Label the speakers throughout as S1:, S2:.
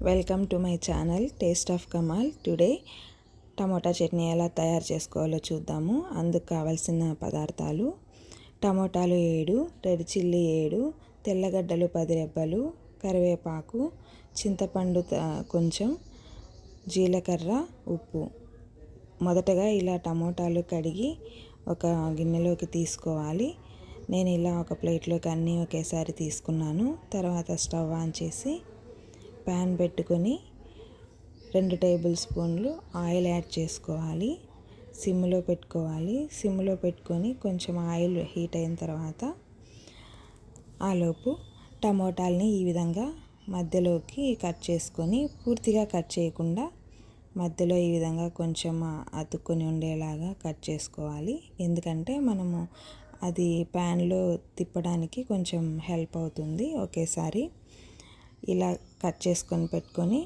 S1: Welcome to my channel taste of Kamal. Today tomato chutney ఎలా తయారు చేసుకోవాలో చూద్దాము. అందుకు కావాల్సిన పదార్థాలు: టమోటాలు 7, రెడ్ చిల్లీ 7, తెల్లగడ్డలు 10 రెబ్బలు, కరివేపాకు, చింతపండు కొంచెం, జీలకర్ర, ఉప్పు. మొదటగా ఇలా టమోటాలు కడిగి ఒక గిన్నెలోకి తీసుకోవాలి. నేను ఇలా ఒక ప్లేట్లోకి అన్నీ ఒకేసారి తీసుకున్నాను. తర్వాత స్టవ్ ఆన్ చేసి ప్యాన్ పెట్టుకొని 2 టేబుల్ స్పూన్లు ఆయిల్ యాడ్ చేసుకోవాలి. సిమ్లో పెట్టుకోవాలి. సిమ్లో పెట్టుకొని కొంచెం ఆయిల్ హీట్ అయిన తర్వాత ఆలోపు టమోటాలని ఈ విధంగా మధ్యలోకి కట్ చేసుకొని, పూర్తిగా కట్ చేయకుండా మధ్యలో ఈ విధంగా కొంచెం అతుక్కొని ఉండేలాగా కట్ చేసుకోవాలి. ఎందుకంటే మనము అది ప్యాన్లో తిప్పడానికి కొంచెం హెల్ప్ అవుతుంది. ఒకేసారి ఇలా కట్ చేసుకొని పెట్టుకొని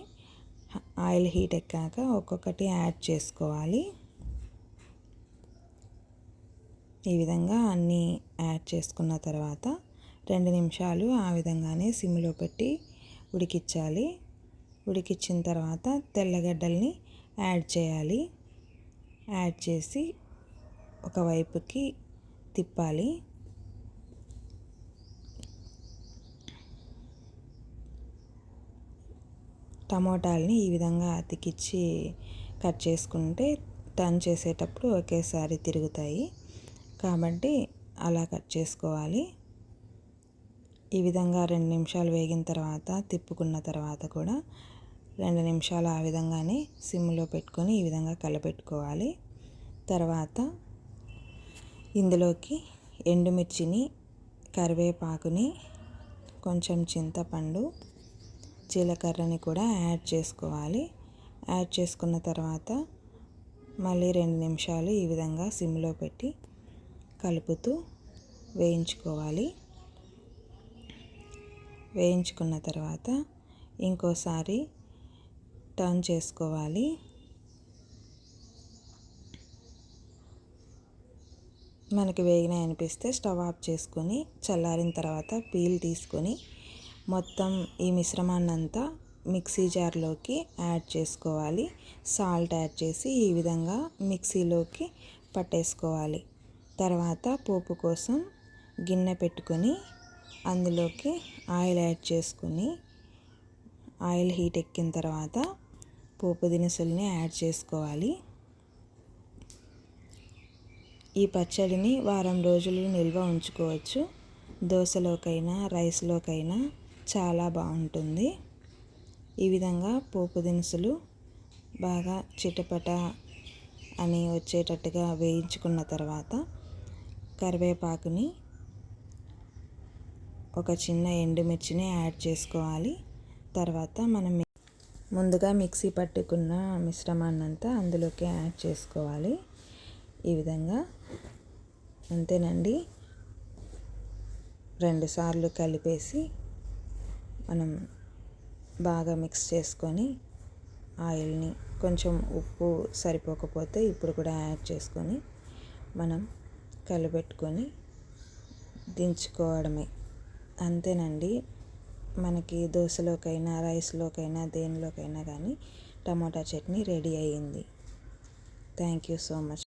S1: ఆయిల్ హీట్ ఎక్కాక ఒక్కొక్కటి యాడ్ చేసుకోవాలి. ఈ విధంగా అన్నీ యాడ్ చేసుకున్న తర్వాత 2 నిమిషాలు ఆ విధంగానే సిమ్లో పెట్టి ఉడికించాలి. ఉడికించిన తర్వాత తెల్లగడ్డల్ని యాడ్ చేయాలి. యాడ్ చేసి ఒకవైపుకి తిప్పాలి. టమోటాలని ఈ విధంగా అతికిచ్చి కట్ చేసుకుంటే టర్న్ చేసేటప్పుడు ఒకేసారి తిరుగుతాయి, కాబట్టి అలా కట్ చేసుకోవాలి. ఈ విధంగా 2 నిమిషాలు వేగిన తర్వాత తిప్పుకున్న తర్వాత కూడా 2 నిమిషాలు ఆ విధంగానే సిమ్లో పెట్టుకొని ఈ విధంగా కలపెట్టుకోవాలి. తర్వాత ఇందులోకి ఎండుమిర్చిని, కరివేపాకుని, కొంచెం చింతపండు, జీలకర్రని కూడా యాడ్ చేసుకోవాలి. యాడ్ చేసుకున్న తర్వాత మళ్ళీ 2 నిమిషాలు ఈ విధంగా సిమ్లో పెట్టి కలుపుతూ వేయించుకోవాలి. వేయించుకున్న తర్వాత ఇంకోసారి టర్న్ చేసుకోవాలి. మనకి వేగినాయి అనిపిస్తే స్టవ్ ఆఫ్ చేసుకొని చల్లారిన తర్వాత పీల్ తీసుకొని మొత్తం ఈ మిశ్రమాన్నంతా మిక్సీ జార్లోకి యాడ్ చేసుకోవాలి. సాల్ట్ యాడ్ చేసి ఈ విధంగా మిక్సీలోకి పట్టేసుకోవాలి. తర్వాత పోపు కోసం గిన్నె పెట్టుకొని అందులోకి ఆయిల్ యాడ్ చేసుకొని ఆయిల్ హీట్ ఎక్కిన తర్వాత పోపు దినుసుల్ని యాడ్ చేసుకోవాలి. ఈ పచ్చడిని వారం రోజులు నిల్వ ఉంచుకోవచ్చు. దోశలోకైనా రైస్లోకైనా చాలా బాగుంటుంది. ఈ విధంగా పోపు దినుసులు బాగా చిటపట అని వచ్చేటట్టుగా వేయించుకున్న తర్వాత కరివేపాకుని, ఒక చిన్న ఎండుమిర్చిని యాడ్ చేసుకోవాలి. తర్వాత మనం ముందుగా మిక్సీ పట్టుకున్న మిశ్రమాన్నంతా అందులోకి యాడ్ చేసుకోవాలి. ఈ విధంగా అంతేనండి. 2 సార్లు కలిపేసి మనం బాగా మిక్స్ చేసుకొని ఆయిల్ని, కొంచెం ఉప్పు సరిపోకపోతే ఇప్పుడు కూడా యాడ్ చేసుకొని మనం కలిపెట్టుకొని దించుకోవడమే. అంతేనండి. మనకి దోశలోకైనా రైస్లోకైనా దేనిలోకైనా కానీ టమాటా చట్నీ రెడీ అయ్యింది. Thank you so much.